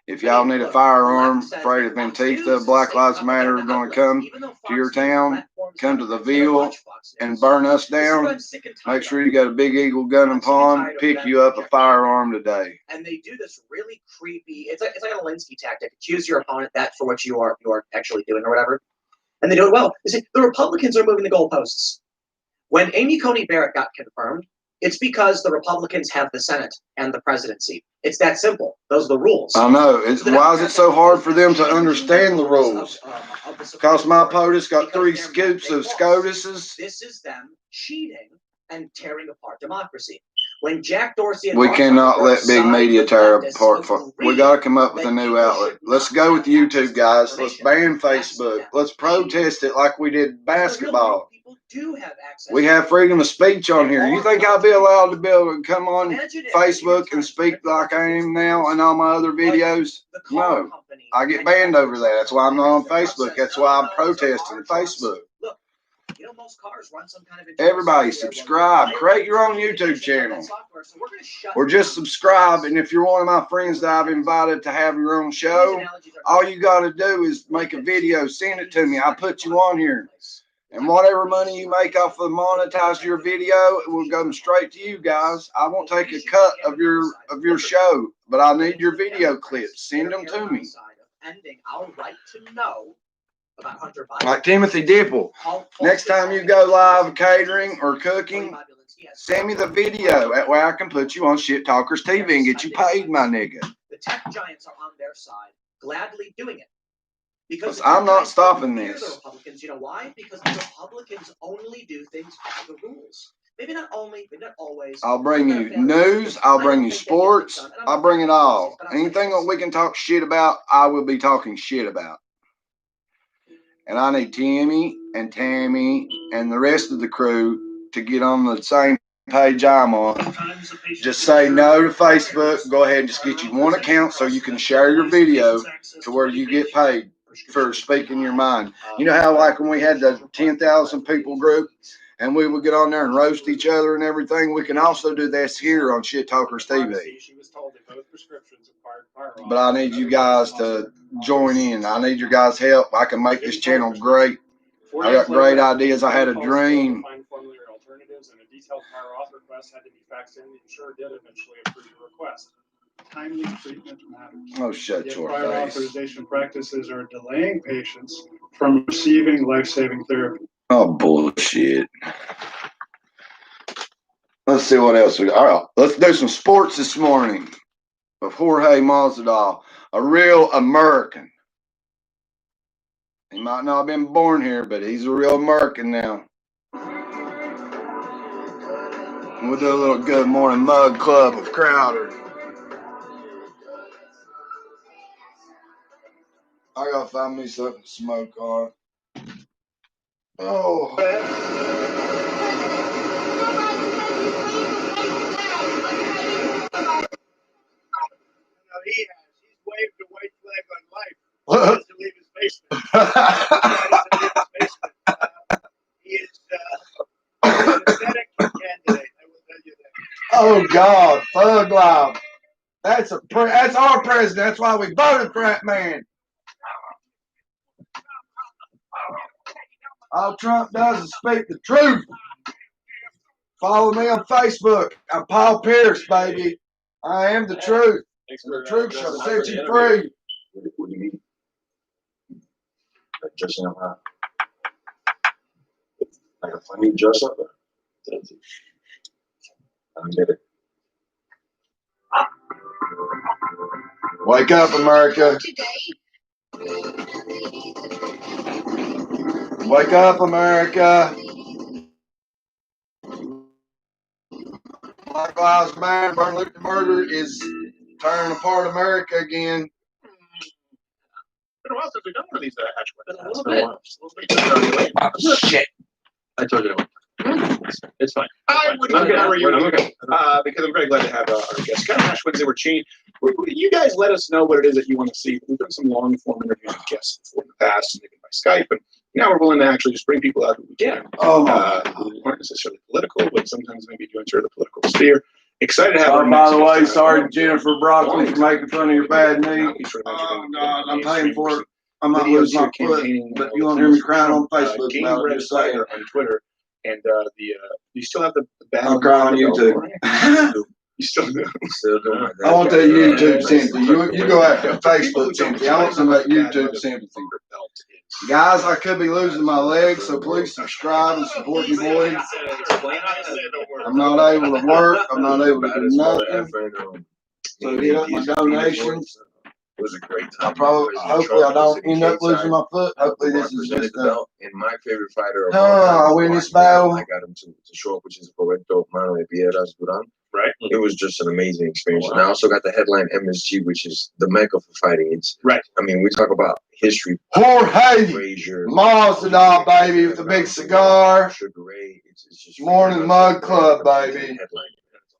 if y'all need a firearm, afraid if Antifa, Black Lives Matter are going to come to your town, come to the Ville and burn us down, make sure you got a Big Eagle gun and pawn, pick you up a firearm today. And they do this really creepy, it's like a Linsky tactic. Choose your opponent, that's for what you are actually doing or whatever. And they do it well. You see, the Republicans are moving the goalposts. When Amy Coney Barrett got confirmed, it's because the Republicans have the Senate and the presidency. It's that simple. Those are the rules. I know. Why is it so hard for them to understand the rules? Because my POTUS got 3 scoops of SCOTUS's. This is them cheating and tearing apart democracy. When Jack Dorsey and we cannot let big media tear apart. We got to come up with a new outlet. Let's go with YouTube, guys. Let's ban Facebook. Let's protest it like we did basketball. We have freedom of speech on here. You think I'll be allowed to be able to come on Facebook and speak like I am now in all my other videos? No. I get banned over that. That's why I'm not on Facebook. That's why I'm protesting Facebook. know, most cars run some kind of Everybody subscribe. Create your own YouTube channel. Or just subscribe. And if you're one of my friends that I've invited to have your own show, all you got to do is make a video, send it to me. I'll put you on here. And whatever money you make off of monetize your video, it will go straight to you guys. I won't take a cut of your show, but I need your video clips. Send them to me. Like Timothy Dipple. Next time you go live catering or cooking, send me the video. That way I can put you on Shit Talkers TV and get you paid, my nigga. The tech giants are on their side, gladly doing it. Because I'm not stopping this. The Republicans, you know why? Because the Republicans only do things by the rules. Maybe not only, but not always. I'll bring you news. I'll bring you sports. I'll bring it all. Anything that we can talk shit about, I will be talking shit about. And I need Timmy and Tammy and the rest of the crew to get on the same page I'm on. Just say no to Facebook. Go ahead and just get you one account so you can share your video to where you get paid for speaking your mind. You know how like when we had the 10,000 people group and we would get on there and roast each other and everything, we can also do this here on Shit Talkers TV. But I need you guys to join in. I need your guys' help. I can make this channel great. I got great ideas. I had a dream. Timely treatment matters. Oh, shut Yet your prior face. authorization practices are delaying patients from receiving life-saving therapy. Oh, bullshit. Let's see what else we got. All right, let's do some sports this morning with Jorge Masvidal, a real American. He might not have been born here, but he's a real American now. We'll do a little Good Morning Mug Club with Crowder. I gotta find me something to smoke on. Oh. He's waved a white flag on life. He has to leave his basement. He is a pathetic candidate. I will tell you that. Oh God, Thug Life. That's our president. That's why we voted for that man. All Trump does is speak the truth. Follow me on Facebook. I'm Paul Pierce, baby. I am the truth. The truth shall set you free. What do you mean? Like dressing up how? Like a funny dress up? I don't get it. Wake up, America. Wake up, America. Black Lives Matter, Martin Luther murder is tearing apart America again. It's been a while since we've done one of these hash A little bit. Oh, shit. I told you. It's fine. I would I'm how are you? okay. Because I'm very glad to have our guest. Kind of hash Wednesday, we're changing. You guys let us know what it is that you want to see. We've done some long form interviews with guests before in the past, and maybe by Skype, and now we're willing to actually just bring people out who we can. Oh, Who aren't necessarily political, but sometimes maybe do enter the political sphere. Excited to have. Sorry, by the way, sorry, Jennifer Broccoli, for making fun of your bad knee. Oh God, I'm paying for it. I might lose my foot, but you won't hear me crying on Facebook about it. Just saying. On Twitter, and you still have the bad. I'll cry on YouTube. You still do. I want that YouTube sympathy. You go after Facebook sympathy. I want some of that YouTube sympathy. Guys, I could be losing my legs, so please subscribe and support your boy. I'm not able to work. I'm not able to do nothing. So hit up my donations. It was a great time. Hopefully I don't end up losing my foot. Hopefully this is just and my favorite fighter. I win this battle. I got him to show up, which is Roberto Manuel Piedras Duran. Right. It was just an amazing experience. And I also got the headline MSG, which is the mecca for fighting. It's right. I mean, we talk about history. Jorge Masvidal, baby, with the big cigar. Sugar Ray. It's just Morning Mug Club, baby.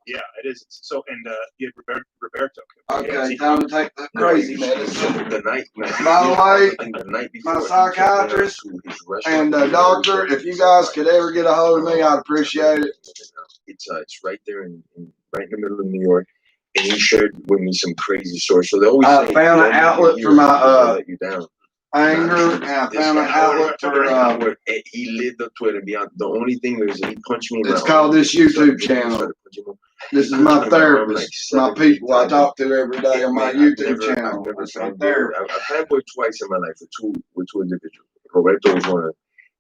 Yeah, it is. So, and yeah, Roberto. Okay, time to take the crazy medicine. The night. By the way, my psychiatrist and doctor, if you guys could ever get a hold of me, I'd appreciate it. It's right there right in the middle of New York, and he shared with me some crazy stories. So they always I say, found an outlet for my let you down. anger, and I found an outlet for he lived up to it and beyond. The only thing is he punched me in it's called this YouTube channel. This is my therapist, my people I talk to every day on my YouTube channel. I've had boy twice in my life with two individuals. Roberto was one of them.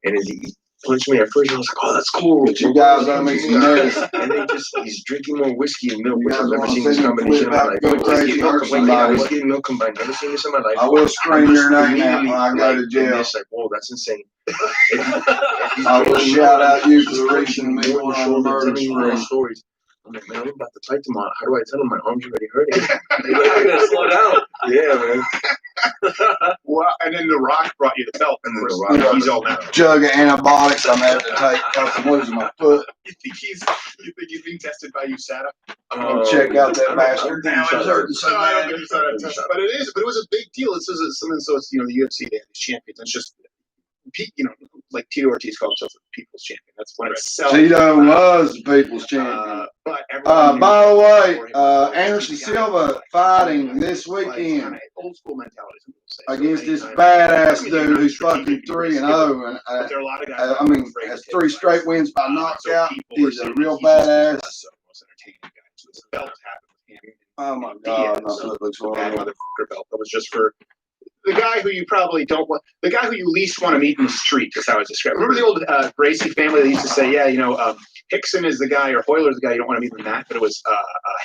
And he punched me at first, and I was like, "Oh, that's cool." You guys don't make some medicine. And then he's drinking more whiskey and milk, You which guys I've never wanna seen see this me combination in my life. go crazy, hurt somebody. Whiskey and milk combined. Never seen this in my life. I will scream your name out when I go to jail. It's like, whoa, that's insane. I will shout out you for reaching me on the murder spree. Stories. I'm like, man, I'm about to fight tomorrow. How do I tell him my arm's already hurting? You're gonna slow down. Yeah, man. Well, and then The Rock brought you the belt, and then The Rock, he's all now. Jug of antibiotics I'm having to take because I'm losing my foot. You think he's being tested by USADA? Check out that bastard. No, I don't think USADA, but it was a big deal. This is something. So it's the UFC, they have these champions. It's just like Tito Ortiz called himself the people's champion. That's when it sells. Tito was the people's champion. By the way, Anderson Silva fighting this weekend old school mentality. against this badass dude who's fucking 3-0, and there are a lot of guys. I mean, has 3 straight wins by knockout. He's a real badass. Oh my God! The bad motherfucker belt. That was just for the guy who you probably don't want, the guy who you least want to meet in the street. Is how it's described. Remember the old Gracie family that used to say, yeah, Hickson is the guy or Hoyler's the guy you don't want to meet in that, but it was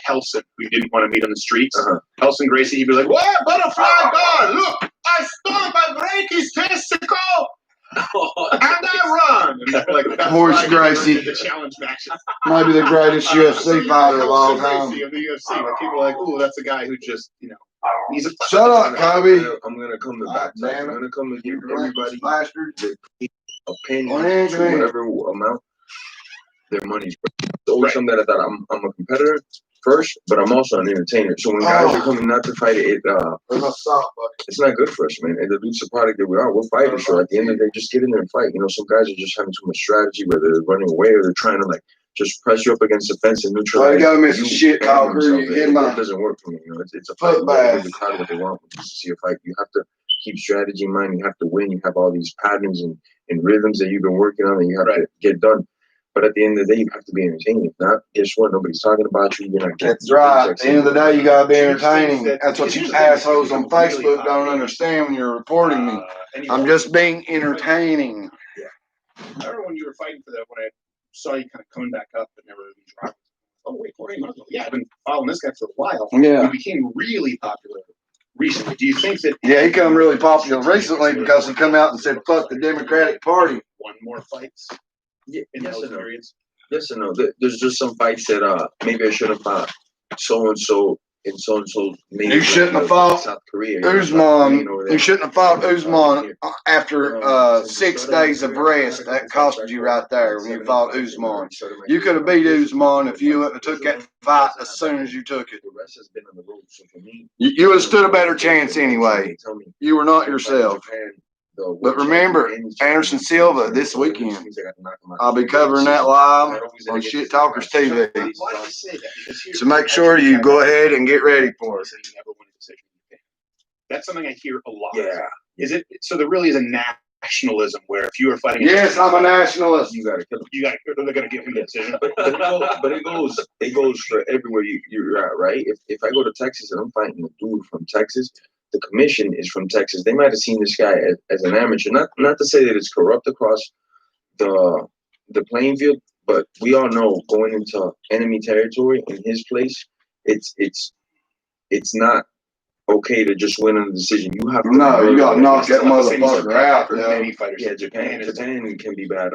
Helson who you didn't want to meet on the streets. Helson Gracie, he'd be like, "What, butterfly God? Look, I stomp, I break his testicle, and I run." And like, Horse Gracie, the challenge match. maybe the greatest UFC fighter of all time. Of the UFC, like people are like, "Ooh, that's a guy who just, he's a." Shut up, Kobe. I'm gonna come to back. I'm gonna come and give everybody a penny, Orange, whatever amount. Their money's it's always something that I thought I'm a competitor first, but I'm also an entertainer. So when guys are coming not to fight it's not good for us, man. And the dude's the product that we are. We're fighters, so at the end of the day, just get in there and fight. Some guys are just having too much strategy, whether they're running away or they're trying to just press you up against the fence and neutralize. You gotta miss a shit talker. It doesn't work for me. It's a fight. The crowd what they want to see a fight. You have to keep strategy in mind. You have to win. You have all these patterns and rhythms that you've been working on, and you have to get done. But at the end of the day, you have to be entertaining. If not, guess what? Nobody's talking about you. You're not getting. That's right. At the end of the day, you gotta be entertaining. That's what you assholes on Facebook don't understand when you're reporting me. I'm just being entertaining. Yeah. I remember when you were fighting for that, when I saw you kind of coming back up and never really dropped. Oh wait, Jorge Masvidal. Yeah, I've been following this guy for a while. Yeah. He became really popular recently. Do you think that? Yeah, he became really popular recently because he come out and said, "Fuck the Democratic Party." Won more fights. Yeah, yes and no. Yes and no. There's just some fights that maybe I should have fought so and so and so and so. You shouldn't have fought South Korea. Usman. You shouldn't have fought Usman after 6 days of rest. That cost you right there when you fought Usman. You could have beat Usman if you took that fight as soon as you took it. The rest has been on the road. So for me, you would have stood a better chance anyway. You were not yourself. But remember, Anderson Silva this weekend. I'll be covering that live on Shit Talkers TV. So make sure you go ahead and get ready for it. That's something I hear a lot. Yeah. Is it? So there really is a nationalism where if you were fighting. Yes, I'm a nationalist. You got to kill him. They're going to give him the decision. But it goes for everywhere you're at, right? If I go to Texas and I'm fighting a dude from Texas. The commission is from Texas. They might have seen this guy as an amateur. Not to say that it's corrupt across the playing field, but we all know going into enemy territory in his place, it's not okay to just win on a decision. You have to you got to knock that motherfucker out. Yeah, Japan can be bad.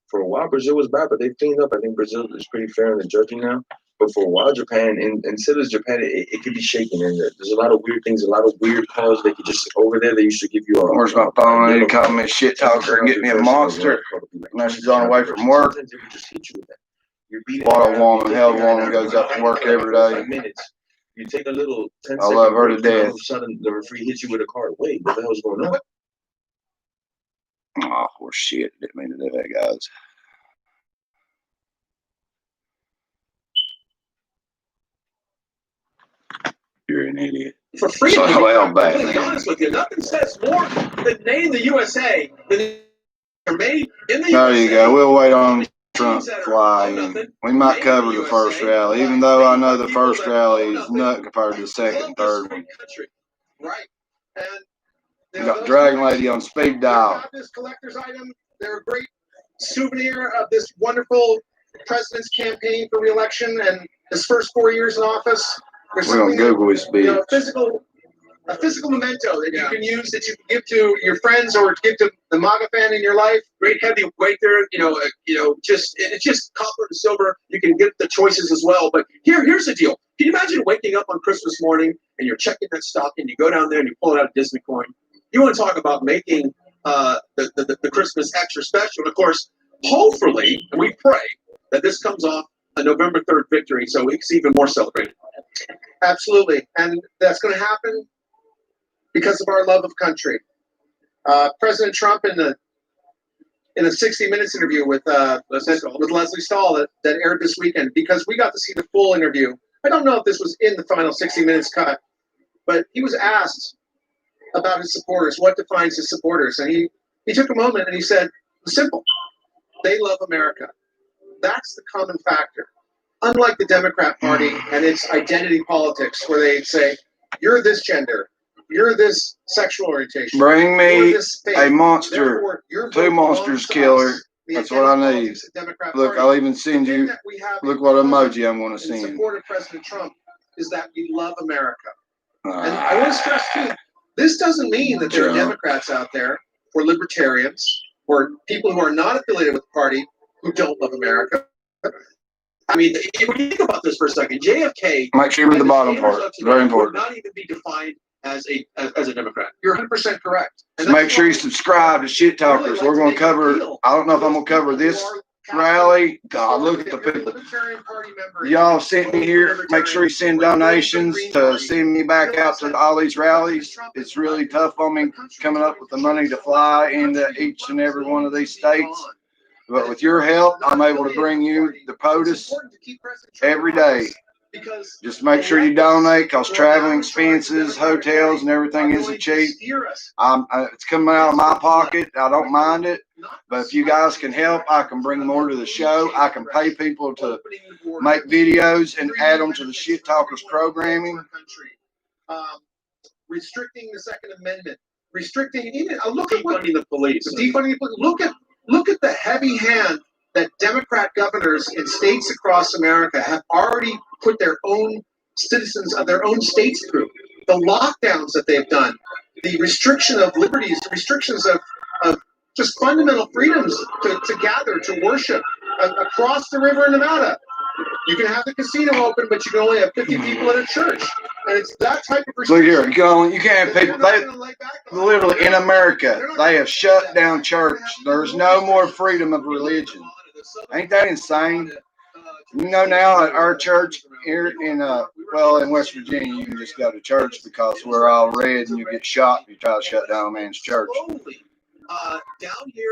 For a while Brazil was bad, but they've cleaned up. I think Brazil is pretty fair in the judging now. But for a while, Japan, and still as Japan, it could be shaken. And there's a lot of weird things, a lot of weird calls. They could just, over there, they used to give you a... Where's my phone? I need to call me a shit talker and get me a monster. Now she's on her way from work. Sometimes they would just hit you with that. You're beating What a around, woman, you're hell of a taking woman, her goes down up to for work like every day. 5 minutes. You take a little 10 I love her to break, and all death. of a sudden the referee hits you with a card. Wait, what the hell's going on? Oh, horse shit. Didn't mean to do that, guys. You're an idiot. For freedom, So, to be well, completely Batman. honest with you, nothing says more than name the USA than they're made in the There USA. you go. We'll wait on Trump to fly in. We might cover the first rally, even though I know the first rally is nut compared to the second and third one. Right. And We got Dragon Lady on speed dial. got this collector's item. They're a great souvenir of this wonderful president's campaign for re-election and his first 4 years in office. There's We're gonna something that, Google his speed. a physical memento that you can use, that you can give to your friends or give to the MAGA fan in your life. Great heavy weight there, just it's just copper and silver. You can get the choices as well. But here's the deal. Can you imagine waking up on Christmas morning and you're checking that stock and you go down there and you pull out a Disney coin? You want to talk about making the Christmas extra special? And of course, hopefully, and we pray that this comes off a November 3rd victory, so it's even more celebrated. Absolutely. And that's going to happen because of our love of country. President Trump in a 60 Minutes interview with Leslie Stahl that aired this weekend, because we got to see the full interview. I don't know if this was in the final 60 Minutes cut, but he was asked about his supporters, what defines his supporters, and he took a moment and he said, simple, they love America. That's the common factor. Unlike the Democrat Party and its identity politics, where they say, you're this gender, you're this sexual orientation. Bring me a monster, Therefore, your two vote monsters belongs to killer. us. The That's what I identity need. politics of the Democrat Look, Party. I'll even send The thing you. that we have Look in what common emoji I'm going to in send. support of President Trump is that we love America. And Ah, I want to stress too, this doesn't mean that there are Trump. Democrats out there or libertarians or people who are not affiliated with the party who don't love America. I mean, when you think about this for a second, JFK. Make sure you read the and bottom standards part. of today Very would important. not even be defined as a Democrat. You're 100% correct. And So make that's sure why you subscribe to Shit Talkers. We're going to cover. I don't know if I'm going to cover this rally. God, look at the people. Y'all sent me here. Make sure you send donations to send me back out to all these rallies. It's really tough on me coming up with the money to fly into each and every one of these states. But with your help, I'm able to bring you the POTUS every day. Just make sure you donate, because traveling expenses, hotels, and everything isn't cheap. It's coming out of my pocket. I don't mind it. But if you guys can help, I can bring more to the show. I can pay people to make videos and add them to the Shit Talkers programming. Restricting the Second Amendment, restricting even look at Defunding the police. defunding the police. Look at the heavy hand that Democrat governors in states across America have already put their own citizens of their own states through. The lockdowns that they've done, the restriction of liberties, the restrictions of just fundamental freedoms to gather, to worship across the river in Nevada. You can have the casino open, but you can only have 50 people in a church. And it's that type of So restriction. here, you can't have people. They literally in America, they have shut down church. There's no more freedom of religion. Ain't that insane? You know, now at our church here in in West Virginia, you can just go to church because we're all red and you get shot if you try to shut down a man's church.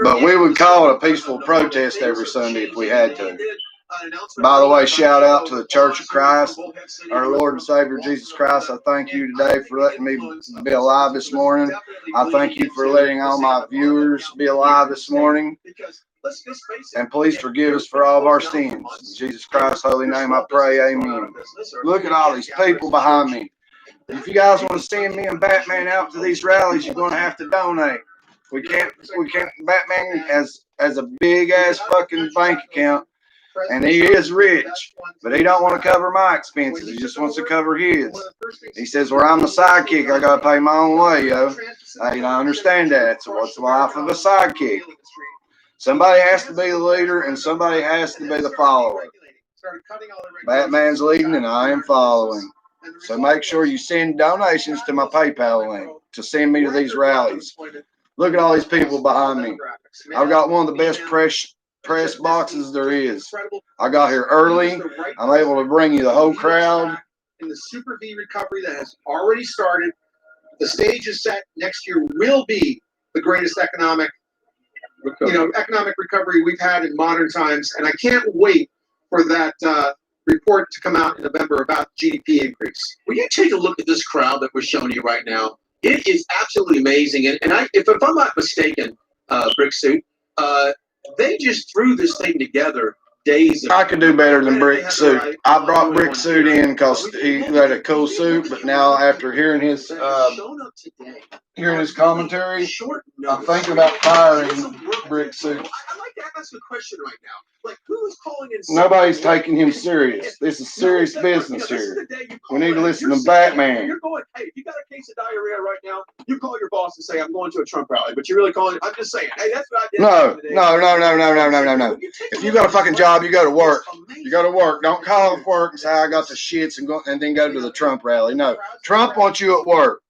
But we would call it a peaceful protest every Sunday if we had to. By the way, shout out to the Church of Christ, our Lord and Savior Jesus Christ. I thank you today for letting me be alive this morning. I thank you for letting all my viewers be alive this morning. And please forgive us for all of our sins. In Jesus Christ's holy name I pray, amen. Look at all these people behind me. If you guys want to send me and Batman out to these rallies, you're going to have to donate. We can't, Batman has a big ass fucking bank account. And he is rich, but he don't want to cover my expenses. He just wants to cover his. He says, well, I'm the sidekick. I got to pay my own way, yo. I understand that. So what's the life of a sidekick? Somebody has to be the leader, and somebody has to be the follower. Batman's leading, and I am following. So make sure you send donations to my PayPal link to send me to these rallies. Look at all these people behind me. I've got one of the best press press boxes there is. I got here early. I'm able to bring you the whole crowd. In the Super V recovery that has already started, the stage is set. Next year will be the greatest economic recovery we've had in modern times, and I can't wait for that report to come out in November about GDP increase. When you take a look at this crowd that we're showing you right now, it is absolutely amazing. And if I'm not mistaken, Brick Suit, they just threw this thing together days ago. I could do better than Brick Suit. I brought Brick Suit in because he had a cool suit, but now after hearing his commentary, I'm thinking about firing Brick Suit. I'd like to ask a question right now. Like, who is calling in? Nobody's taking him serious. This is serious business here. We need to listen to Batman. You're going, hey, if you got a case of diarrhea right now, you call your boss and say, I'm going to a Trump rally. But you're really calling, I'm just saying, hey, that's what I did. No. If you got a fucking job, you go to work. You go to work. Don't call off work and say, I got the shits and then go to the Trump rally. No. Trump wants you at work.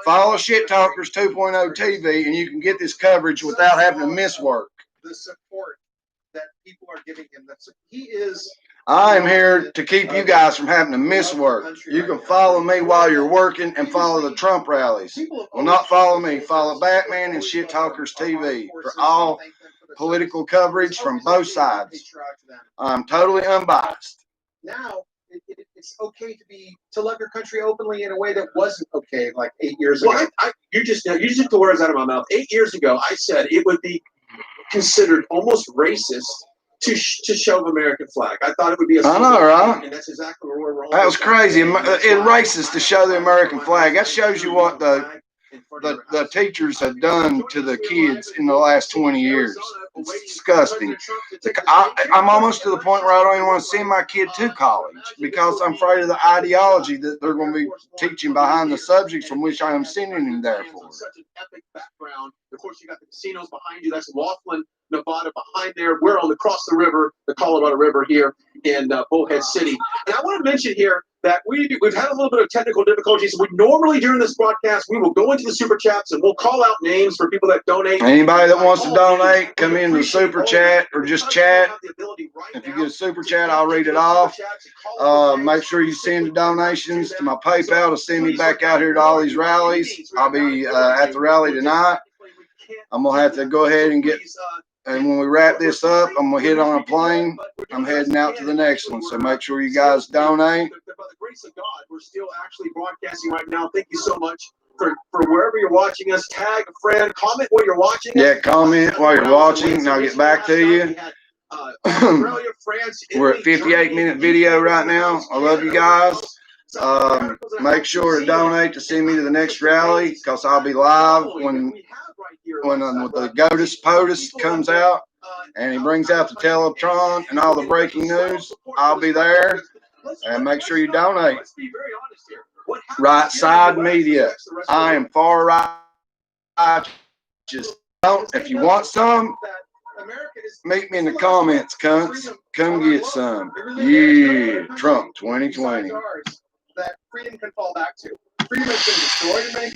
Follow Shit Talkers 2.0 TV and you can get this coverage without having to miss work. The support that people are giving him. He is. I am here to keep you guys from having to miss work. You can follow me while you're working and follow the Trump rallies. Well, not follow me. Follow Batman and Shit Talkers TV for all political coverage from both sides. I'm totally unbiased. Now, it's okay to love your country openly in a way that wasn't okay like 8 years ago. Well, you just took the words out of my mouth. 8 years ago, I said it would be considered almost racist to show the American flag. I thought it would be a. I know, right? And that's exactly where we're. That was crazy. It's racist to show the American flag. That shows you what the teachers have done to the kids in the last 20 years. It's disgusting. I'm almost to the point where I don't even want to send my kid to college because I'm afraid of the ideology that they're going to be teaching behind the subjects from which I am sending him there for. Such an epic background. Of course, you got the casinos behind you. That's Laughlin, Nevada behind there. We're across the river, the Colorado River here in Bullhead City. And I want to mention here that we've had a little bit of technical difficulties. We normally, during this broadcast, we will go into the super chats and we'll call out names for people that donate. Anybody that wants to donate, come into the super chat or just chat. If you get a super chat, I'll read it off. Make sure you send the donations to my PayPal to send me back out here to all these rallies. I'll be at the rally tonight. I'm going to have to go ahead and and when we wrap this up, I'm going to hit on a plane. I'm heading out to the next one. So make sure you guys donate. By the grace of God, we're still actually broadcasting right now. Thank you so much for wherever you're watching us. Tag a friend, comment while you're watching. Yeah, comment while you're watching, and I'll get back to you. We're at 58-minute video right now. I love you guys. Make sure to donate to send me to the next rally because I'll be live when the GOTUS POTUS comes out and he brings out the Teletron and all the breaking news. I'll be there, and make sure you donate. Right Side Media. I am far right. Just don't. If you want some, meet me in the comments, cunts. Come get some. Yeah, Trump 2020. That freedom can fall back to. Freedom has been destroyed in many